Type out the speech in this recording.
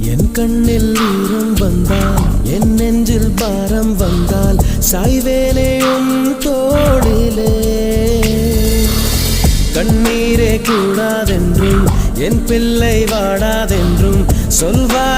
என் கண்ணில் ஈரம் வந்தால் என் நெஞ்சில் பாரம் வந்தால் சாய்வேனேயும் தோளிலே கண்ணீரே கூடாதென்றும் என் பிள்ளை வாடாதென்றும் சொல்வார்